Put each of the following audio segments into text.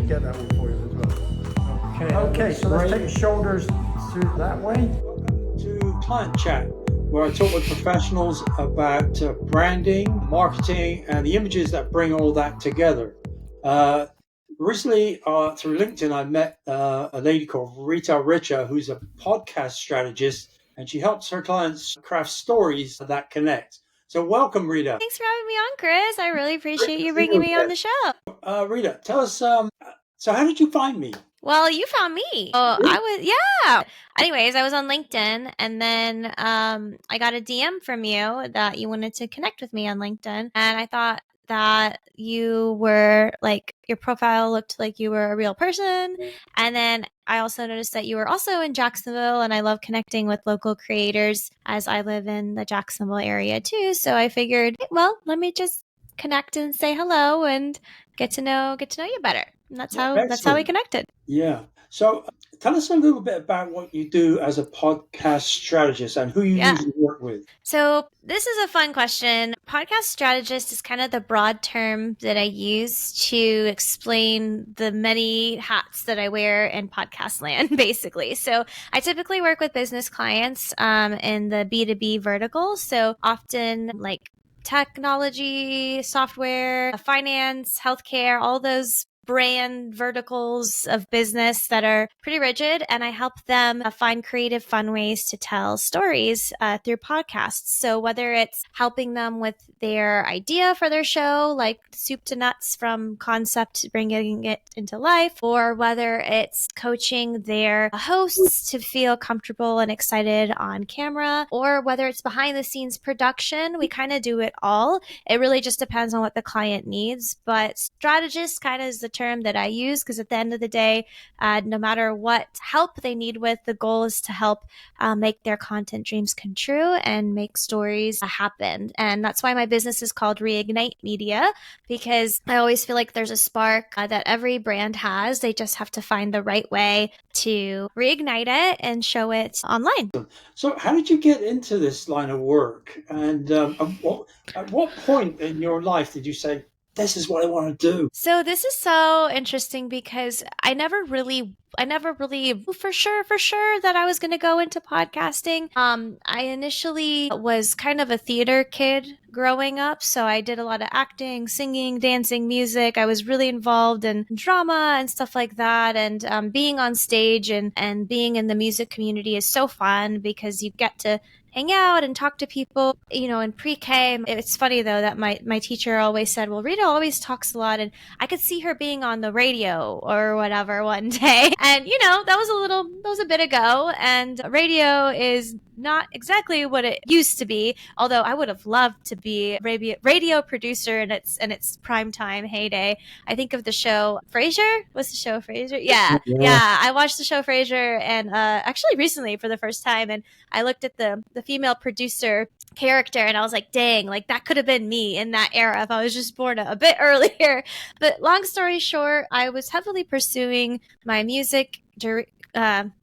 get that one for you as well. Okay, so let's take shoulders to that way. Welcome to Client Chat, where I talk with professionals about branding, marketing, and the images that bring all that together. Recently, through LinkedIn, I met a lady called Rita Richa, who's a podcast strategist, and she helps her clients craft stories that connect. So welcome, Rita. Thanks for having me on, Chris. I really appreciate you bringing me on the show. Rita, tell us, so how did you find me? Well, you found me. Oh, yeah. Anyways, I was on LinkedIn, and then I got a DM from you that you wanted to connect with me on LinkedIn, and I thought that you were like, your profile looked like you were a real person. And then I also noticed that you were also in Jacksonville, and I love connecting with local creators as I live in the Jacksonville area too. So I figured, well, let me just connect and say hello and get to know you better. And that's how we connected. Yeah. So tell us a little bit about what you do as a podcast strategist and who you usually work with. So this is a fun question. Podcast strategist is kind of the broad term that I use to explain the many hats that I wear in podcast land, basically. So I typically work with business clients in the B2B vertical. So often like technology, software, finance, healthcare, all those brand verticals of business that are pretty rigid, and I help them find creative, fun ways to tell stories through podcasts. So whether it's helping them with their idea for their show, like soup to nuts from concept, bringing it into life, or whether it's coaching their hosts to feel comfortable and excited on camera, or whether it's behind the scenes production, we kind of do it all. It really just depends on what the client needs, but strategist kind of is the term that I use, because at the end of the day, no matter what help they need with, the goal is to help make their content dreams come true and make stories happen. And that's why my business is called Reignite Media, because I always feel like there's a spark that every brand has. They just have to find the right way to reignite it and show it online. So how did you get into this line of work? And at what point in your life did you say, this is what I want to do? So this is so interesting because I never really for sure that I was going to go into podcasting. I initially was kind of a theater kid growing up. So I did a lot of acting, singing, dancing, music. I was really involved in drama and stuff like that. And being on stage and being in the music community is so fun because you get to hang out and talk to people, in pre-K. It's funny though that my teacher always said, well, Rita always talks a lot, and I could see her being on the radio or whatever one day. And that was a bit ago, and radio is not exactly what it used to be, although I would have loved to be a radio producer in its primetime heyday. I think of the show Frasier. What's the show Frasier? Yeah. I watched the show Frasier, and actually recently for the first time, and I looked at the female producer character, and I was like, dang, like that could have been me in that era if I was just born a bit earlier. But long story short, I was heavily pursuing my music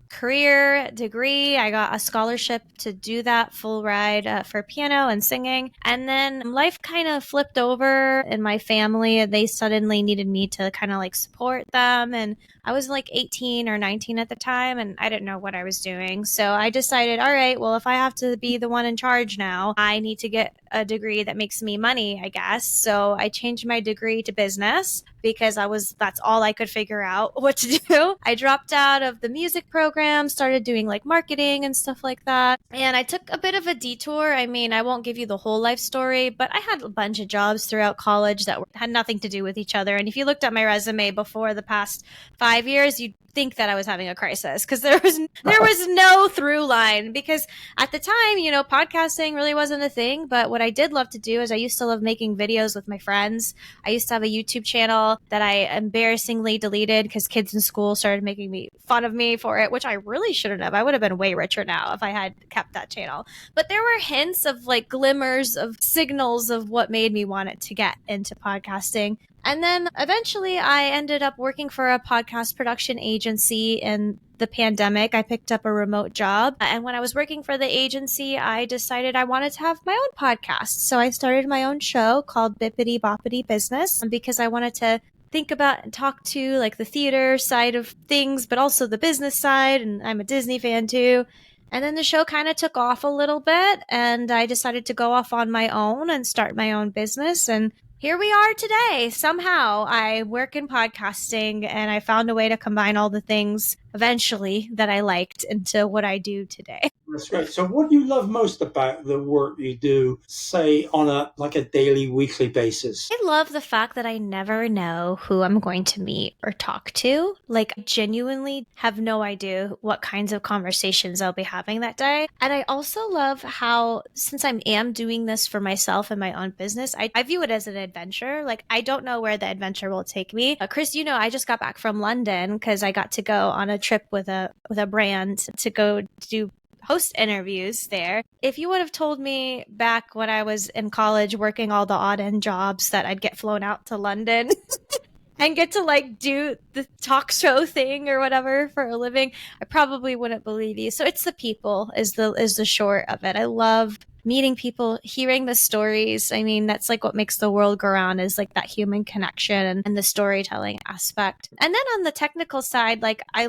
career degree. I got a scholarship to do that full ride for piano and singing. And then life kind of flipped over in my family. They suddenly needed me to kind of like support them. And I was like 18 or 19 at the time, and I didn't know what I was doing. So I decided, all right, well, if I have to be the one in charge now, I need to get a degree that makes me money, I guess. So I changed my degree to business because that's all I could figure out what to do. I dropped out of the music program, started doing like marketing and stuff like that. And I took a bit of a detour. I mean, I won't give you the whole life story, but I had a bunch of jobs throughout college that had nothing to do with each other. And if you looked at my resume before the past 5 years, you'd think that I was having a crisis because there was no through line, because at the time, podcasting really wasn't a thing. But what I did love to do is I used to love making videos with my friends. I used to have a YouTube channel that I embarrassingly deleted because kids in school started making fun of me for it, which I really shouldn't have. I would have been way richer now if I had kept that channel. But there were hints of like glimmers of signals of what made me want it to get into podcasting. And then eventually I ended up working for a podcast production agency in the pandemic. I picked up a remote job. And when I was working for the agency, I decided I wanted to have my own podcast. So I started my own show called Bippity Boppity Business because I wanted to think about and talk to, like the theater side of things, but also the business side. And I'm a Disney fan too. And then the show kind of took off a little bit, and I decided to go off on my own and start my own business. And here we are today. Somehow I work in podcasting, and I found a way to combine all the things eventually that I liked into what I do today. That's great. So what do you love most about the work you do, say on a daily, weekly basis? I love the fact that I never know who I'm going to meet or talk to. Like, I genuinely have no idea what kinds of conversations I'll be having that day. And I also love how, since I am doing this for myself and my own business, I view it as an adventure. Like, I don't know where the adventure will take me. Chris, I just got back from London because I got to go on a trip with a brand to go do host interviews there. If you would have told me back when I was in college working all the odd end jobs that I'd get flown out to London and get to like do the talk show thing or whatever for a living, I probably wouldn't believe you. So it's the people is the short of it. I love meeting people, hearing the stories. I mean, that's like what makes the world go round, is like that human connection and the storytelling aspect. And then on the technical side, like I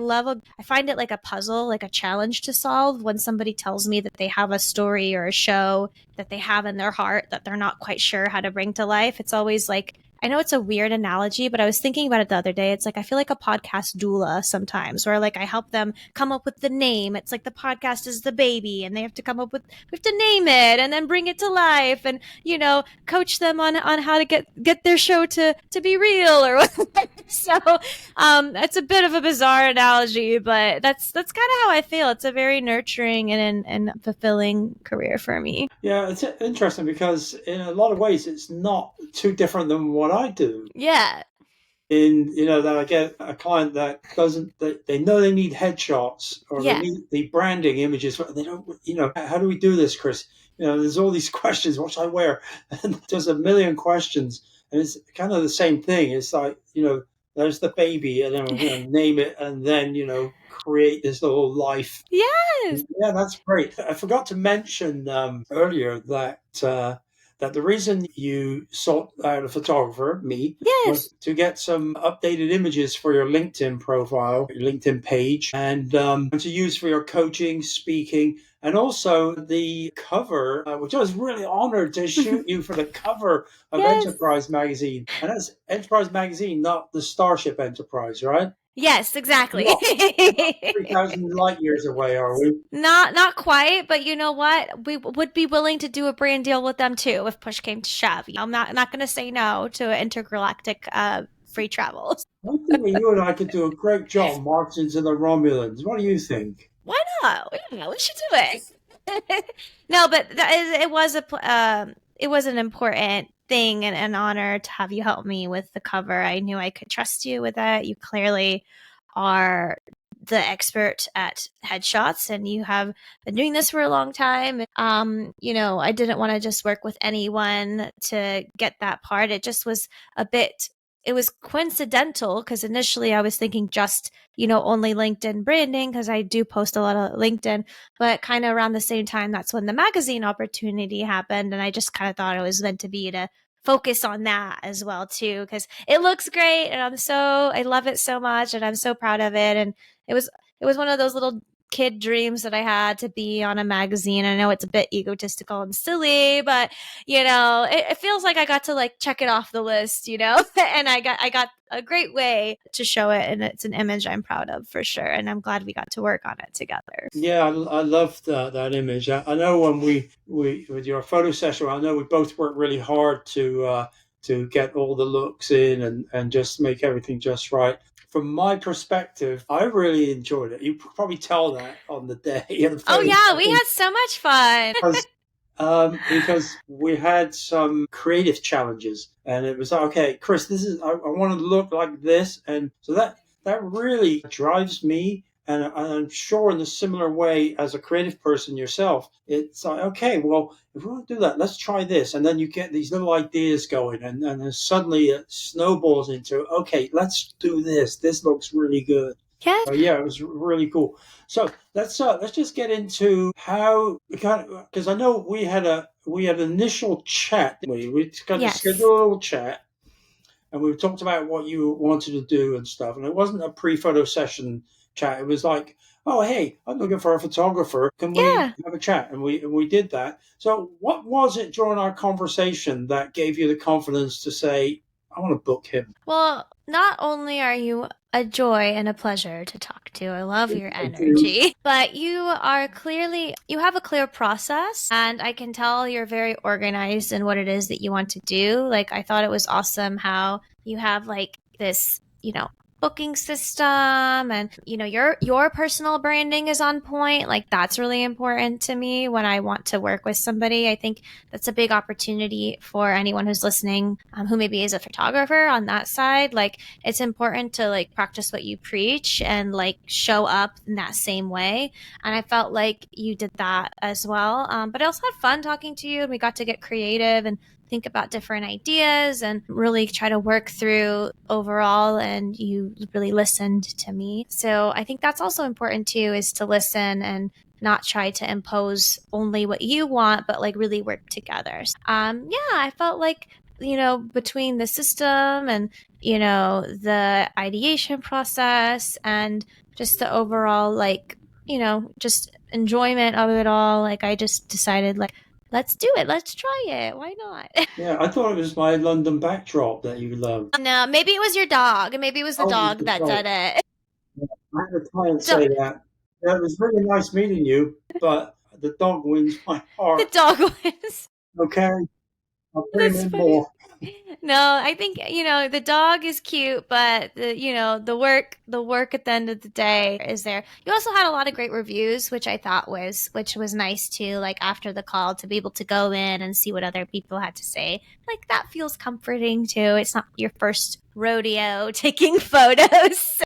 find it like a puzzle, like a challenge to solve when somebody tells me that they have a story or a show that they have in their heart that they're not quite sure how to bring to life. It's always like, I know it's a weird analogy, but I was thinking about it the other day. It's like I feel like a podcast doula sometimes, where like I help them come up with the name. It's like the podcast is the baby, and they have to come up with, we have to name it and then bring it to life, and coach them on how to get their show to be real or whatever. So that's a bit of a bizarre analogy, but that's kind of how I feel. It's a very nurturing and fulfilling career for me. Yeah, it's interesting because in a lot of ways it's not too different than what I do. Yeah. That I get a client that they know they need headshots or Yeah. they need the branding images, but they don't, how do we do this, Chris? There's all these questions. What should I wear? And there's a million questions. And it's kind of the same thing. It's like, there's the baby, and then we're going to name it, and then, create this little life. Yes. Yeah, that's great. I forgot to mention earlier that the reason you sought out a photographer, me, Yes. was to get some updated images for your LinkedIn profile, your LinkedIn page, and to use for your coaching, speaking, and also the cover, which I was really honored to shoot you for the cover of Yes. Enterprise Magazine. And that's Enterprise Magazine, not the Starship Enterprise, right? Yes, exactly. 3,000 light years away, are we? Not quite, but you know what? We would be willing to do a brand deal with them too if push came to shove. I'm not going to say no to intergalactic free travels. I think that you and I could do a great job marching to the Romulans. What do you think? Why not? Yeah, we should do it. No, but it was an important thing and an honor to have you help me with the cover. I knew I could trust you with that. You clearly are the expert at headshots, and you have been doing this for a long time. I didn't want to just work with anyone to get that part. It just was it was coincidental because initially I was thinking just, only LinkedIn branding, because I do post a lot of LinkedIn, but kind of around the same time, that's when the magazine opportunity happened. And I just kind of thought it was meant to be to focus on that as well too, because it looks great and I love it so much and I'm so proud of it. And it was one of those little kid dreams that I had to be on a magazine. I know it's a bit egotistical and silly, but it feels like I got to like check it off the list, and I got a great way to show it, and it's an image I'm proud of for sure. And I'm glad we got to work on it together. Yeah, I loved that image. I know when we with your photo session, I know we both worked really hard to get all the looks in and just make everything just right. From my perspective, I really enjoyed it. You probably tell that on the day. Oh yeah, we had so much fun. Because we had some creative challenges, and it was like, okay, Chris, I want to look like this, and so that really drives me. And I'm sure in a similar way as a creative person yourself, it's like, okay, well, if we want to do that, let's try this. And then you get these little ideas going, and then suddenly it snowballs into, okay, let's do this. This looks really good. Yeah. Yeah, it was really cool. So let's just get into how, because I know we had an initial chat. We got to schedule a little chat. and we talked about what you wanted to do and stuff. And it wasn't a pre-photo session chat. It was like, oh, hey, I'm looking for a photographer. Can we Yeah. have a chat? And we did that. So what was it during our conversation that gave you the confidence to say, I want to book him? Well, not only are you a joy and a pleasure to talk to, I love your Thank you. energy, but you have a clear process, and I can tell you're very organized in what it is that you want to do. Like, I thought it was awesome how you have like this, booking system, and your personal branding is on point. Like, that's really important to me when I want to work with somebody. I think that's a big opportunity for anyone who's listening, who maybe is a photographer on that side. Like, it's important to like practice what you preach and like show up in that same way. And I felt like you did that as well. But I also had fun talking to you, and we got to get creative and think about different ideas and really try to work through overall. And you really listened to me. So I think that's also important too, is to listen and not try to impose only what you want, but like really work together. Yeah, I felt like, between the system and, the ideation process and just the overall, like, just enjoyment of it all, like, I just decided, like, let's do it. Let's try it. Why not? Yeah, I thought it was my London backdrop that you loved. No, maybe it was your dog. Maybe it was the Oh, it was dog the that dog. did it. I had a client So say that. Yeah, it was really nice meeting you, but the dog wins my the heart. dog was. Okay, I'll bring him That's in funny. more. No, I think, the dog is cute, but the work at the end of the day is there. You also had a lot of great reviews, which was nice too, like after the call to be able to go in and see what other people had to say. Like, that feels comforting too. It's not your first rodeo taking photos.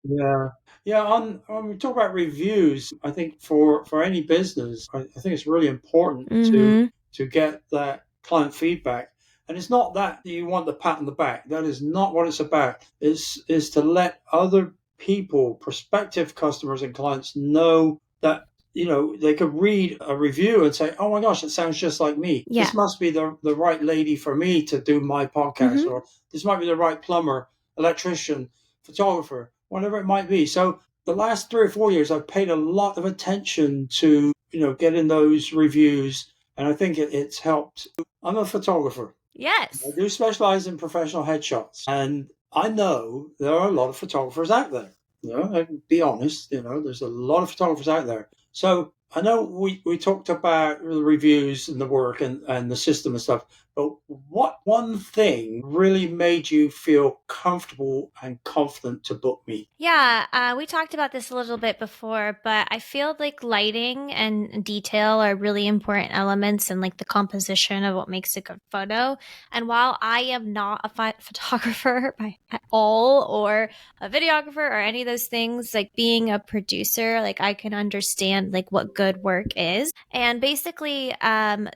Yeah. Yeah, on we talk about reviews, I think for any business, I think it's really important Mm-hmm. to get that client feedback. And it's not that you want the pat on the back. That is not what it's about. Is to let other people, prospective customers and clients know that, they could read a review and say, oh my gosh, it sounds just like me. Yeah. This must be the right lady for me to do my podcast, Mm-hmm. or this might be the right plumber, electrician, photographer, whatever it might be. So the last 3 or 4 years, I've paid a lot of attention to, getting those reviews, and I think it's helped. I'm a photographer. I Yes. do specialize in professional headshots, and I know there are a lot of photographers out there. I can be honest, there's a lot of photographers out there. So I know we talked about the reviews and the work and the system and stuff, but what one thing really made you feel comfortable and confident to book me? Yeah, we talked about this a little bit before, but I feel like lighting and detail are really important elements in like the composition of what makes a good photo. And while I am not a photographer at all, or a videographer or any of those things, like being a producer, like I can understand like what good work is. And basically,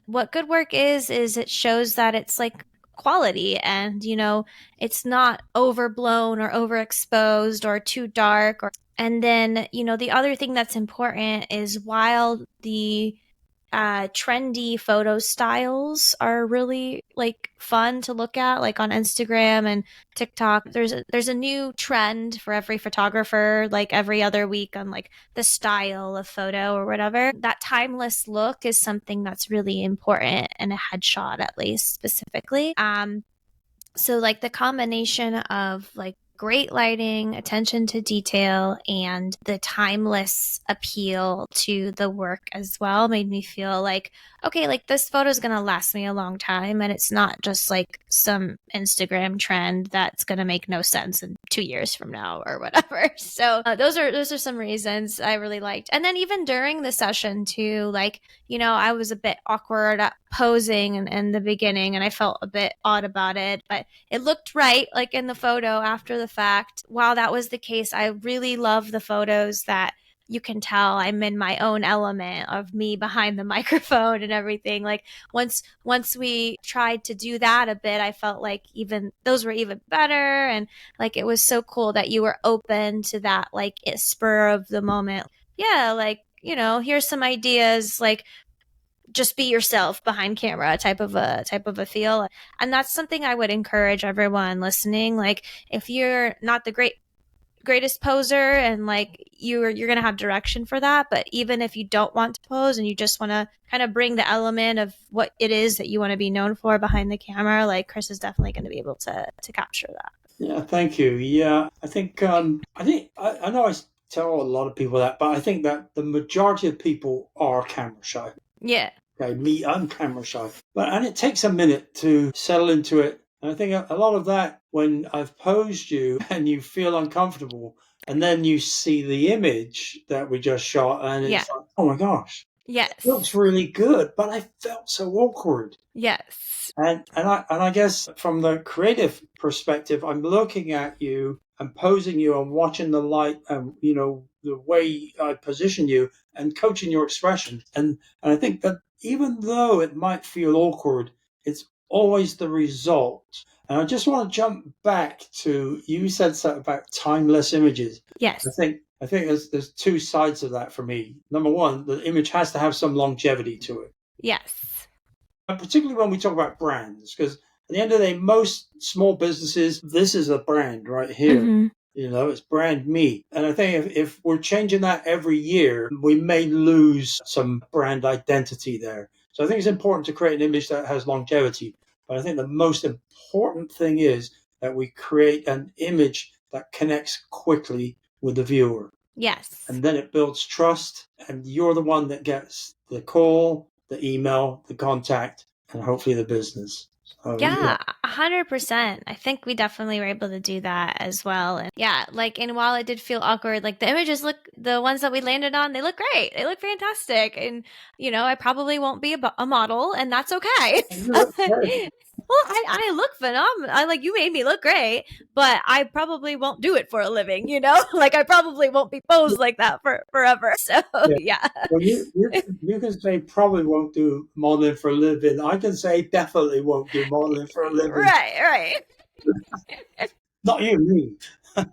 what good work is it shows that it's like quality, and it's not overblown or overexposed or too dark. And then, the other thing that's important is, while the trendy photo styles are really like fun to look at, like on Instagram and TikTok, there's a new trend for every photographer, like every other week, on like the style of photo or whatever. That timeless look is something that's really important in a headshot, at least specifically. So like the combination of like great lighting, attention to detail, and the timeless appeal to the work as well made me feel like, okay, like this photo is going to last me a long time, and it's not just like some Instagram trend that's going to make no sense in 2 years from now or whatever. So those are some reasons I really liked. And then even during the session too, like, I was a bit awkward at posing in the beginning, and I felt a bit odd about it, but it looked right, like in the photo after the fact. While that was the case, I really love the photos that you can tell I'm in my own element of me behind the microphone and everything. Like, once we tried to do that a bit, I felt like even those were even better. And like, it was so cool that you were open to that, like, spur of the moment. Yeah, like, here's some ideas, like, just be yourself behind camera type of a feel. And that's something I would encourage everyone listening. Like, if you're not the greatest poser, and like you're going to have direction for that, but even if you don't want to pose and you just want to kind of bring the element of what it is that you want to be known for behind the camera, like Chris is definitely going to be able to capture that. Yeah, thank you. Yeah, I think I know I tell a lot of people that, but I think that the majority of people are camera shy. Yeah. Okay, me, I'm camera shy, and it takes a minute to settle into it. And I think a lot of that, when I've posed you and you feel uncomfortable, and then you see the image that we just shot, and it's like, oh my gosh, yes, it looks really good, but I felt so awkward. Yes. And I guess from the creative perspective, I'm looking at you and posing you and watching the light and the way I position you and coaching your expression. And I think that even though it might feel awkward, it's always the result. And I just want to jump back to, you said something about timeless images. Yes. I think there's two sides of that for me. Number one, the image has to have some longevity to it. Yes. Particularly when we talk about brands, because at the end of the day, most small businesses, this is a brand right here. Mhm. It's brand me. And I think if we're changing that every year, we may lose some brand identity there. So I think it's important to create an image that has longevity. But I think the most important thing is that we create an image that connects quickly with the viewer. Yes. And then it builds trust, and you're the one that gets the call, the email, the contact, and hopefully the business. Yeah, 100%. I think we definitely were able to do that as well. And yeah, and while it did feel awkward, like the images the ones that we landed on, they look great. They look fantastic. And, I probably won't be a model, and that's okay. Well, I look phenomenal. You made me look great, but I probably won't do it for a living, I probably won't be posed like that forever. So, yeah. Well, you can say probably won't do modeling for a living. I can say definitely won't do modeling for a living. Right. Not you, me.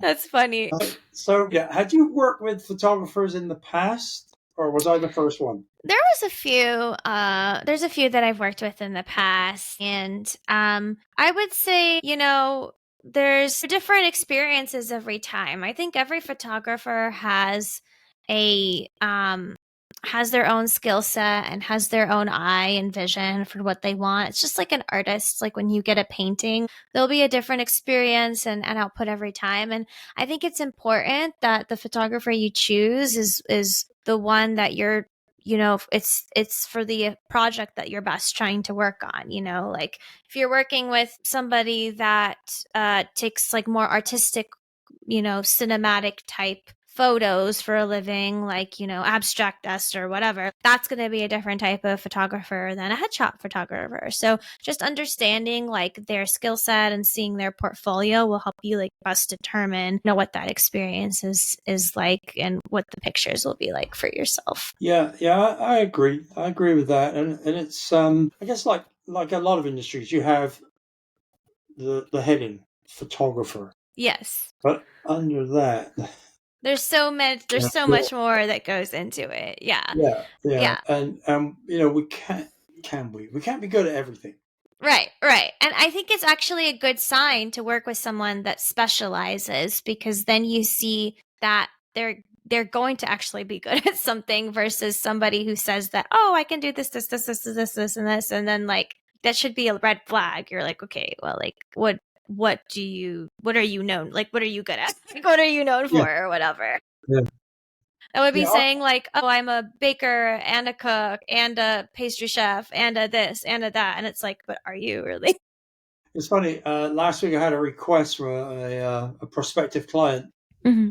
That's funny. So, had you worked with photographers in the past, or was I the first one? There was a few. There's a few that I've worked with in the past, and I would say, there's different experiences every time. I think every photographer has their own skill set and has their own eye and vision for what they want. It's just like an artist. Like when you get a painting, there'll be a different experience and output every time. And I think it's important that the photographer you choose is the one that you're, it's for the project that you're best trying to work on. Like if you're working with somebody that takes like more artistic, cinematic type photos for a living, like, abstractist or whatever, that's going to be a different type of photographer than a headshot photographer. So just understanding like their skill set and seeing their portfolio will help you like best determine, what that experience is like and what the pictures will be like for yourself. Yeah, I agree. I agree with that. And it's I guess like a lot of industries, you have the heading photographer. Yes. But under that, there's so much more that goes into it. Yeah. And we can't be good at everything. Right. And I think it's actually a good sign to work with someone that specializes, because then you see that they're going to actually be good at something versus somebody who says that, oh, I can do this, and this, and then like that should be a red flag. You're like, okay, well, like what are you known? Like, what are you good at? Like, what are you known for or whatever? Yeah. That would be saying like, oh, I'm a baker and a cook and a pastry chef and a this and a that. And it's like, but are you really? It's funny. Last week I had a request from a prospective client. Mm-hmm.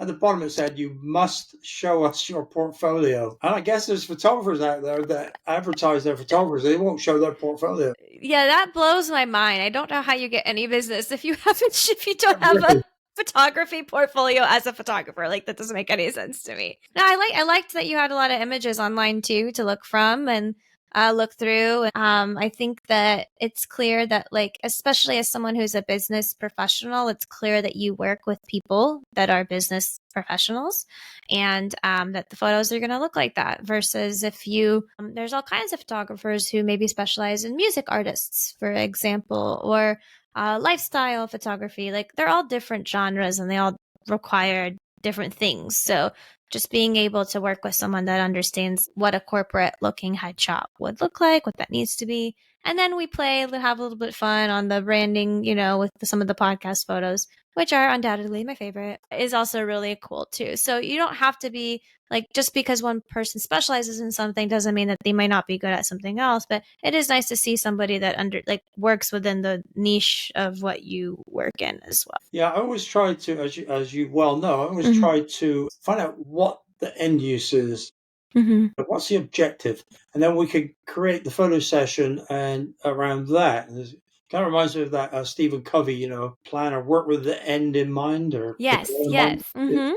At the bottom it said, you must show us your portfolio. And I guess there's photographers out there that advertise their photographers. They won't show their portfolio. Yeah, that blows my mind. I don't know how you get any business if you don't have a photography portfolio as a photographer. Like that doesn't make any sense to me. No, I liked that you had a lot of images online too to look from, and look through. I think that it's clear that, like, especially as someone who's a business professional, it's clear that you work with people that are business professionals, and that the photos are going to look like that. Versus if you, there's all kinds of photographers who maybe specialize in music artists, for example, or lifestyle photography. Like, they're all different genres and they all require different things. So just being able to work with someone that understands what a corporate looking headshot would look like, what that needs to be. And then we have a little bit of fun on the branding, with some of the podcast photos, which are undoubtedly my favorite, is also really cool too. So you don't have to be like, just because one person specializes in something doesn't mean that they might not be good at something else. But it is nice to see somebody that works within the niche of what you work in as well. Yeah, I always try to, as you well know, I always try to find out what the end use is. What's the objective? And then we could create the photo session and around that. And it kind of reminds me of that Stephen Covey, plan or work with the end in mind, or Yes, the goal in yes. mind.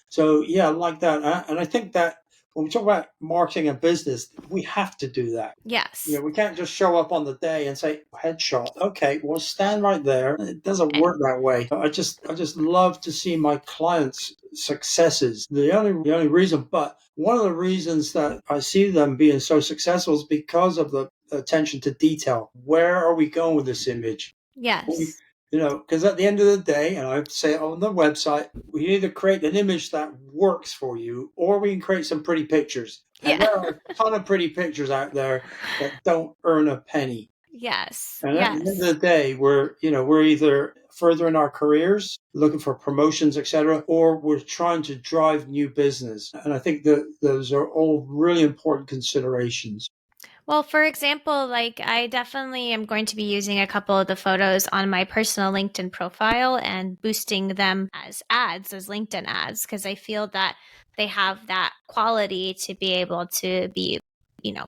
So yeah, like that. And I think that when we talk about marketing and business, we have to do that. Yes. We can't just show up on the day and say headshot. Okay, well, stand right there. It doesn't work that way. I just love to see my clients' successes. The only reason, but one of the reasons that I see them being so successful is because of the attention to detail. Where are we going with this image? Yes. Because at the end of the day, and I say it on the website, we either create an image that works for you, or we can create some pretty pictures. And there are a ton of pretty pictures out there that don't earn a penny. Yes. And at the end of the day, we're either further in our careers, looking for promotions, etc., or we're trying to drive new business. And I think that those are all really important considerations. Well, for example, like, I definitely am going to be using a couple of the photos on my personal LinkedIn profile and boosting them as ads, as LinkedIn ads, because I feel that they have that quality to be able to be,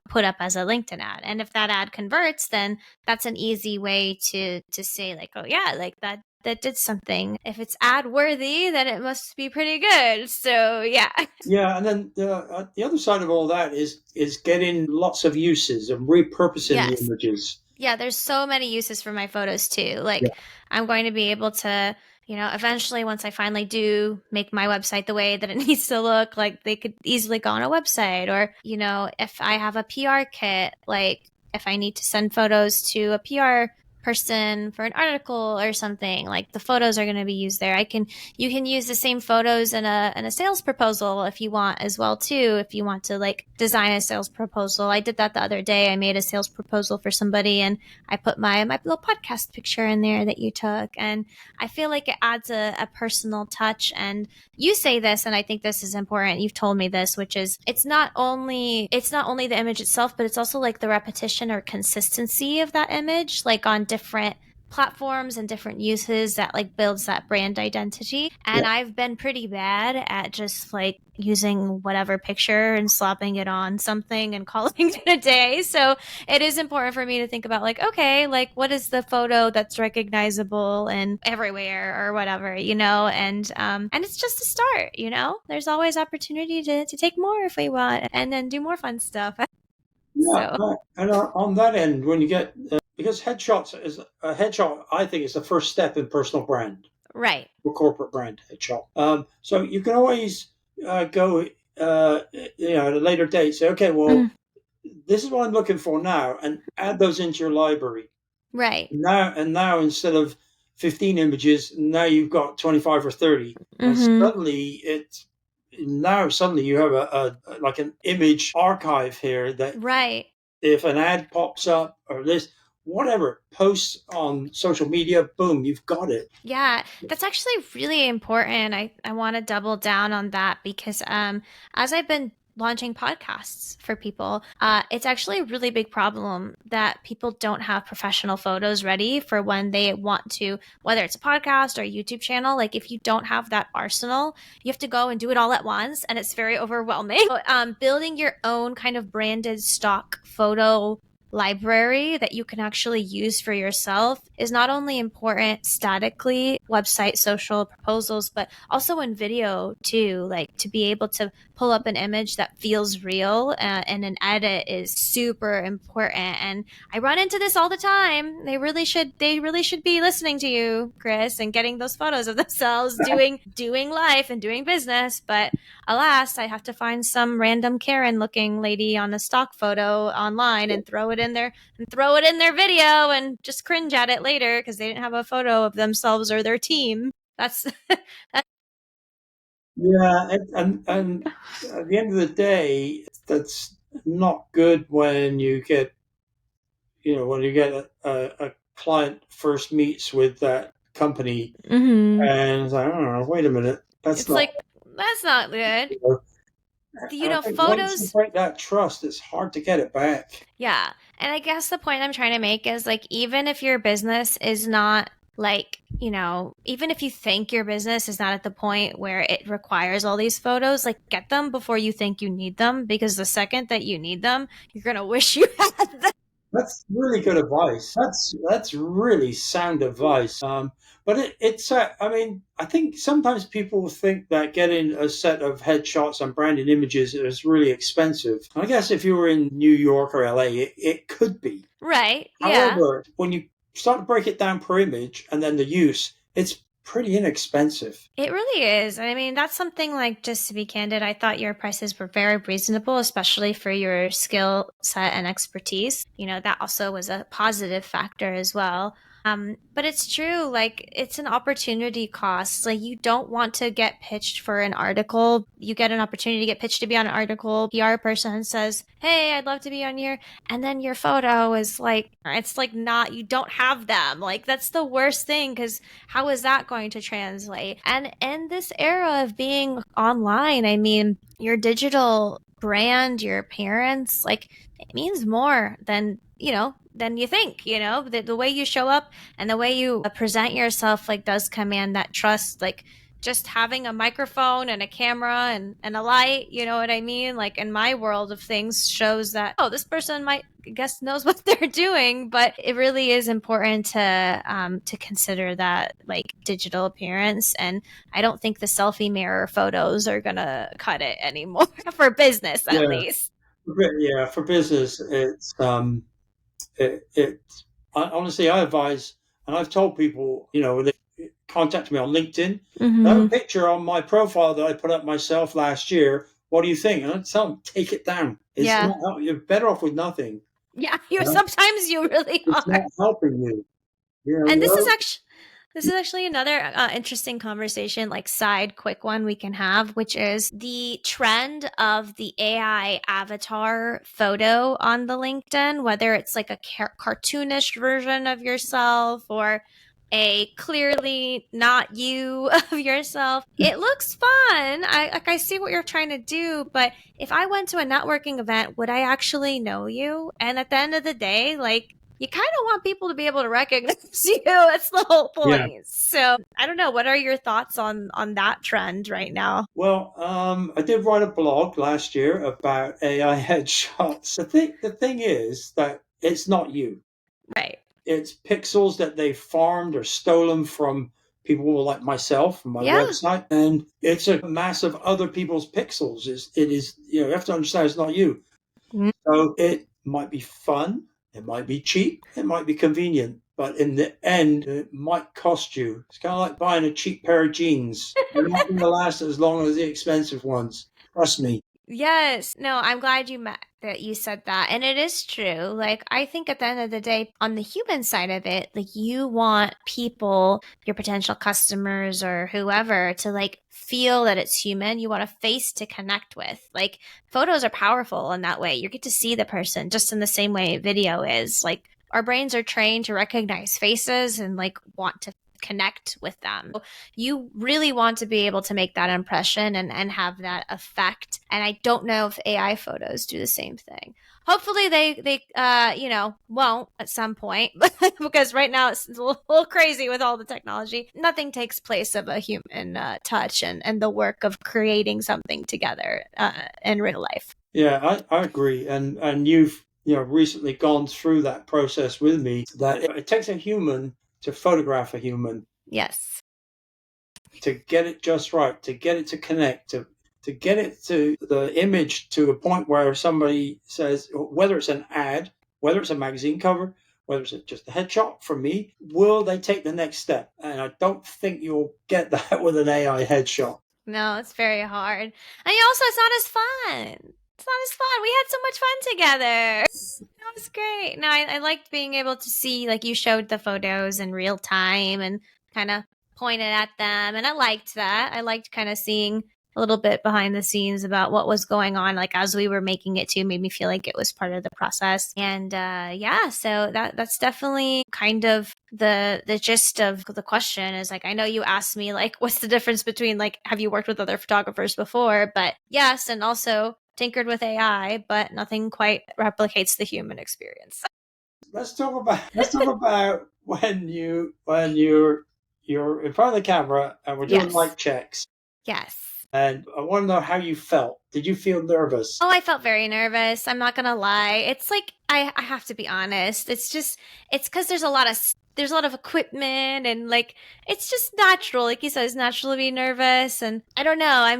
put up as a LinkedIn ad. And if that ad converts, then that's an easy way to say, like, oh yeah, like that did something. If it's ad worthy, then it must be pretty good. So yeah. Yeah, and then the other side of all that is getting lots of uses and repurposing the images. Yeah, there's so many uses for my photos too. Like, I'm going to be able to, eventually, once I finally do make my website the way that it needs to look, like, they could easily go on a website. Or, if I have a PR kit, like, if I need to send photos to a PR person for an article or something, like, the photos are going to be used there. You can use the same photos in a sales proposal if you want as well too, if you want to, like, design a sales proposal. I did that the other day. I made a sales proposal for somebody and I put my little podcast picture in there that you took, and I feel like it adds a personal touch. And you say this, and I think this is important, you've told me this, which is it's not only the image itself, but it's also like the repetition or consistency of that image, like on different platforms and different uses, that like builds that brand identity. And I've been pretty bad at just like using whatever picture and slapping it on something and calling it a day. So it is important for me to think about, like, okay, like, what is the photo that's recognizable and everywhere or whatever, and it's just a start, there's always opportunity to take more if we want, and then do more fun stuff. Yeah, and on that end, when you get because headshot, I think, is the first step in personal brand, right? For corporate brand headshot. So you can always go, at a later date, say, okay, well, this is what I'm looking for now, and add those into your library. Right. Now instead of 15 images, now you've got 25 or 30, and suddenly you have a like an image archive here that if an ad pops up or this whatever posts on social media, boom, you've got it. Yeah, that's actually really important. I want to double down on that because as I've been launching podcasts for people, it's actually a really big problem that people don't have professional photos ready for when they want to, whether it's a podcast or a YouTube channel. Like, if you don't have that arsenal, you have to go and do it all at once, and it's very overwhelming. So, building your own kind of branded stock photo library that you can actually use for yourself is not only important statically, website, social proposals, but also in video too. Like to be able to pull up an image that feels real and an edit is super important. And I run into this all the time. They really should be listening to you, Chris, and getting those photos of themselves doing life and doing business. But alas, I have to find some random Karen looking lady on a stock photo online and throw it in their video and just cringe at it later because they didn't have a photo of themselves or their team. That's Yeah, and at the end of the day, that's not good when you get a client first meets with that company and it's like, oh, wait a minute, it's like that's not good. I think once you Photos. break that trust, it's hard to get it back. Yeah. And I guess the point I'm trying to make is like, even if your business is not like, even if you think your business is not at the point where it requires all these photos, like get them before you think you need them, because the second that you need them, you're going to wish you had them. That's really good advice. That's really sound advice. But it's I mean, I think sometimes people think that getting a set of headshots and branded images is really expensive. I guess if you were in New York or LA, it could be. Right. However, when you start to break it down per image and then the use, it's pretty inexpensive. It really is. I mean, that's something like, just to be candid, I thought your prices were very reasonable, especially for your skill set and expertise. That also was a positive factor as well. But it's true, like it's an opportunity cost. Like you don't want to get pitched for an article. You get an opportunity to get pitched to be on an article. PR person says, "Hey, I'd love to be on here." And then your photo is like, it's like not, you don't have them. Like that's the worst thing, because how is that going to translate? And in this era of being online, I mean, your digital brand, your appearance, like it means more than you think. The way you show up and the way you present yourself like does command that trust. Like just having a microphone and a camera and a light, you know what I mean? Like in my world of things shows that, oh, this person might, I guess, knows what they're doing. But it really is important to consider that like digital appearance. And I don't think the selfie mirror photos are gonna cut it anymore for business, at least. Yeah, for business, honestly, I advise, and I've told people, when they contact me on LinkedIn, I have a picture on my profile that I put up myself last year. What do you think? And I tell them, take it down. You're better off with nothing. Yeah, sometimes you really are. It's not helping you. And this is actually another interesting conversation, like side quick one we can have, which is the trend of the AI avatar photo on the LinkedIn, whether it's like a cartoonish version of yourself or a clearly not you of yourself. It looks fun. I see what you're trying to do, but if I went to a networking event, would I actually know you? And at the end of the day, like, you kind of want people to be able to recognize you. That's the whole point. Yeah. So I don't know. What are your thoughts on that trend right now? Well, I did write a blog last year about AI headshots. The thing is that it's not you. Right. It's pixels that they farmed or stolen from people like myself from my website, and it's a mass of other people's pixels. It is you have to understand it's not you. Mm-hmm. So it might be fun, it might be cheap, it might be convenient, but in the end, it might cost you. It's kind of like buying a cheap pair of jeans. They're not going to last as long as the expensive ones. Trust me. Yes. No, I'm glad that you said that. And it is true. Like, I think at the end of the day, on the human side of it, like you want people, your potential customers or whoever, to like feel that it's human. You want a face to connect with. Like photos are powerful in that way. You get to see the person just in the same way video is. Like our brains are trained to recognize faces and like want to connect with them. You really want to be able to make that impression and have that effect. And I don't know if AI photos do the same thing. Hopefully they won't at some point, because right now it's a little crazy with all the technology. Nothing takes place of a human touch and the work of creating something together in real life. Yeah, I agree. And recently gone through that process with me, that it takes a human to photograph a human, Yes. to get it just right, to get it to connect, to get it to the image to a point where somebody says, whether it's an ad, whether it's a magazine cover, whether it's just a headshot from me, will they take the next step? And I don't think you'll get that with an AI headshot. No, it's very hard. And also, it's not as fun. It's not as fun. We had so much fun together. That was great. No, I liked being able to see, like, you showed the photos in real time and kind of pointed at them. And I liked that. I liked kind of seeing a little bit behind the scenes about what was going on, like as we were making it too, made me feel like it was part of the process. And yeah, so that's definitely kind of the gist of the question. Is like, I know you asked me like, what's the difference between like, have you worked with other photographers before? But yes, and also tinkered with AI, but nothing quite replicates the human experience. Let's talk about when you're in front of the camera and we're doing Yes. light checks. Yes. And I want to know how you felt. Did you feel nervous? Oh, I felt very nervous. I'm not gonna lie. It's like I have to be honest. It's because there's a lot of equipment and like it's just natural. Like you said, it's natural to be nervous. And I don't know. I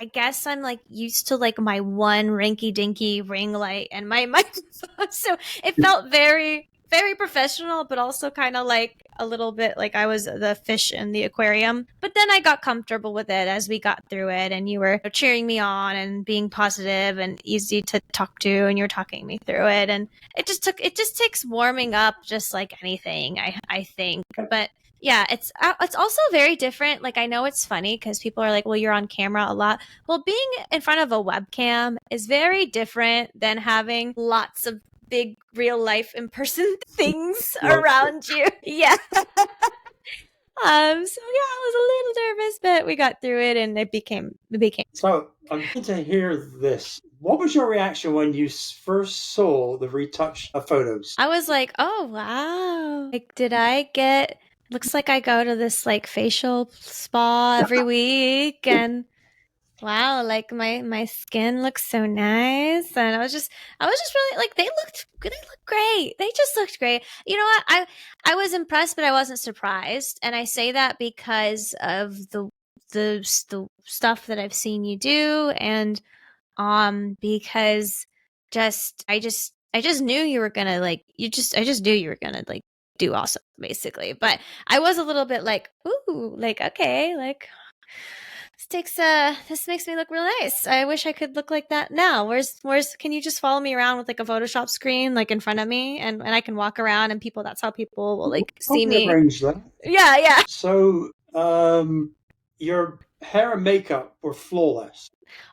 guess I'm like used to like my one rinky dinky ring light and my microphone. So it felt very very professional, but also kind of like a little bit like I was the fish in the aquarium. But then I got comfortable with it as we got through it, and you were cheering me on and being positive and easy to talk to, and you're talking me through it. And it just takes warming up, just like anything, I think. But yeah, it's also very different. Like I know it's funny because people are like, "Well, you're on camera a lot." Well, being in front of a webcam is very different than having lots of big real life in person things around you. Yeah. So yeah, I was a little nervous, but we got through it and it became. So I'm going to hear this. What was your reaction when you first saw the retouched photos? I was like, oh wow. Like looks like I go to this like facial spa every week and wow, like my skin looks so nice, and I was just really like they looked great. They just looked great. You know what? I was impressed, but I wasn't surprised, and I say that because of the stuff that I've seen you do, and because I just knew you were gonna like I just knew you were gonna like do awesome, basically. But I was a little bit like, ooh, like okay, like this makes me look real nice. I wish I could look like that now. Where's can you just follow me around with like a Photoshop screen like in front of me and I can walk around and that's how people will like see me. Arrange that. Yeah. So your hair and makeup were flawless.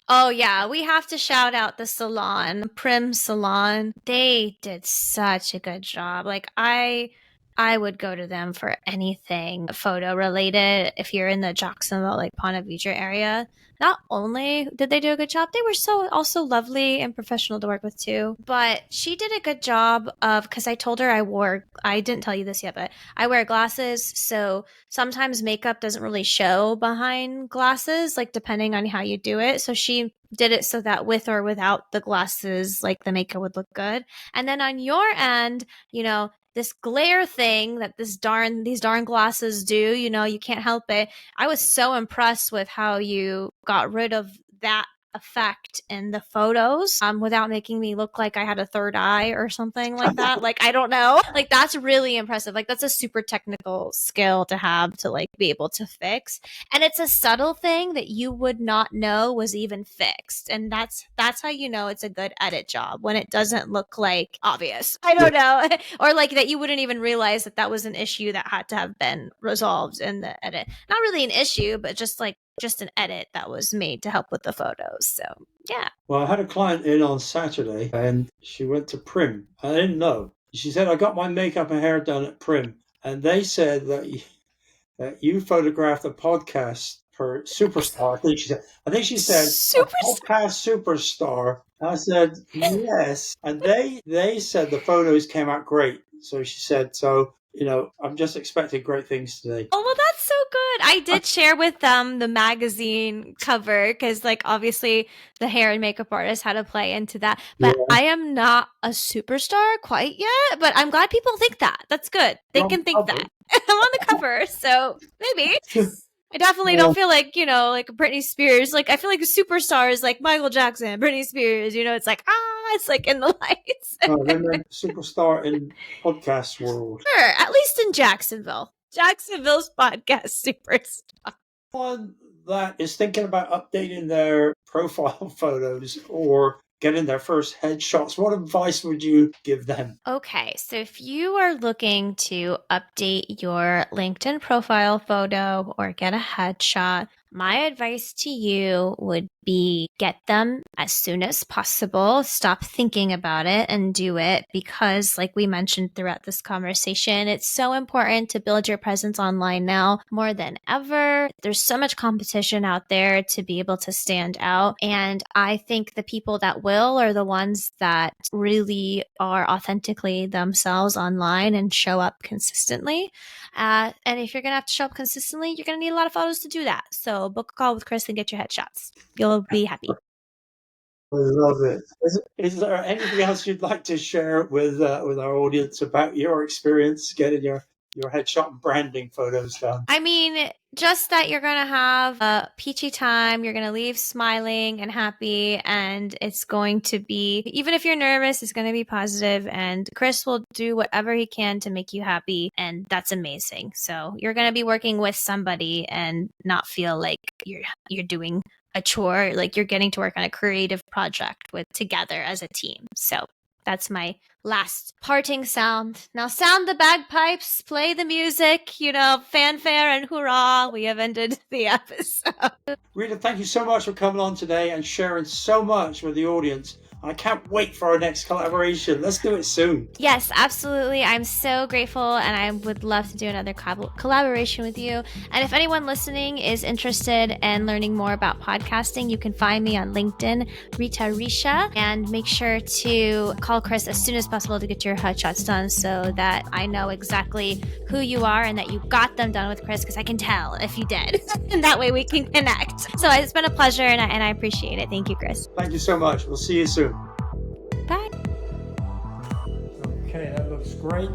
Oh yeah, we have to shout out the salon, Prim Salon. They did such a good job. Like I would go to them for anything photo related if you're in the Jacksonville, like Ponte Vedra area. Not only did they do a good job, they were so also lovely and professional to work with too. But she did a good job of, because I told her I didn't tell you this yet, but I wear glasses. So sometimes makeup doesn't really show behind glasses, like depending on how you do it. So she did it so that with or without the glasses, like the makeup would look good. And then on your end, this glare thing that these darn glasses do, you can't help it. I was so impressed with how you got rid of that effect in the photos without making me look like I had a third eye or something like that. Like, I don't know. Like, that's really impressive. Like, that's a super technical skill to have to like be able to fix. And it's a subtle thing that you would not know was even fixed. And that's how you know it's a good edit job, when it doesn't look like obvious. I don't know. Or like that you wouldn't even realize that was an issue that had to have been resolved in the edit. Not really an issue, but just an edit that was made to help with the photos. So yeah. Well, I had a client in on Saturday and she went to Prim. I didn't know. She said, I got my makeup and hair done at Prim. And they said that you photographed a podcast for Superstar. I think she said podcast superstar. I said, yes. And they said the photos came out great. So she said, I'm just expecting great things today. Oh, well, that's so good. I did share with them the magazine cover because, like, obviously the hair and makeup artist had to play into that. But Yeah. I am not a superstar quite yet. But I'm glad people think that. That's good. They You're on can the think cover. that. I'm on the cover, so maybe. I definitely don't feel like, like Britney Spears. Like, I feel like a superstar is like Michael Jackson, Britney Spears. It's like, it's like in the lights. Then they're superstar in podcast world. Sure, at least in Jacksonville. Jacksonville's podcast superstar. One that is thinking about updating their profile photos or getting their first headshots, what advice would you give them? Okay, so if you are looking to update your LinkedIn profile photo or get a headshot, my advice to you would be get them as soon as possible. Stop thinking about it and do it because, like we mentioned throughout this conversation, it's so important to build your presence online now more than ever. There's so much competition out there to be able to stand out. And I think the people that will are the ones that really are authentically themselves online and show up consistently. And if you're going to have to show up consistently, you're going to need a lot of photos to do that. So book a call with Chris and get your headshots. You'll be happy. I love it. Is there anything else you'd like to share with our audience about your experience getting your headshot and branding photos done? I mean, just that you're going to have a peachy time. You're going to leave smiling and happy. And it's going to be, even if you're nervous, it's going to be positive. And Chris will do whatever he can to make you happy. And that's amazing. So you're going to be working with somebody and not feel like you're doing a chore. Like you're getting to work on a creative project together as a team. So that's my last parting sound. Now sound the bagpipes, play the music, fanfare and hurrah. We have ended the episode. Rita, thank you so much for coming on today and sharing so much with the audience. I can't wait for our next collaboration. Let's do it soon. Yes, absolutely. I'm so grateful and I would love to do another collaboration with you. And if anyone listening is interested in learning more about podcasting, you can find me on LinkedIn, Rita Richa, and make sure to call Chris as soon as possible to get your headshots done so that I know exactly who you are and that you got them done with Chris because I can tell if you did. And that way we can connect. So it's been a pleasure and I appreciate it. Thank you, Chris. Thank you so much. We'll see you soon. Bye. Okay, that looks great.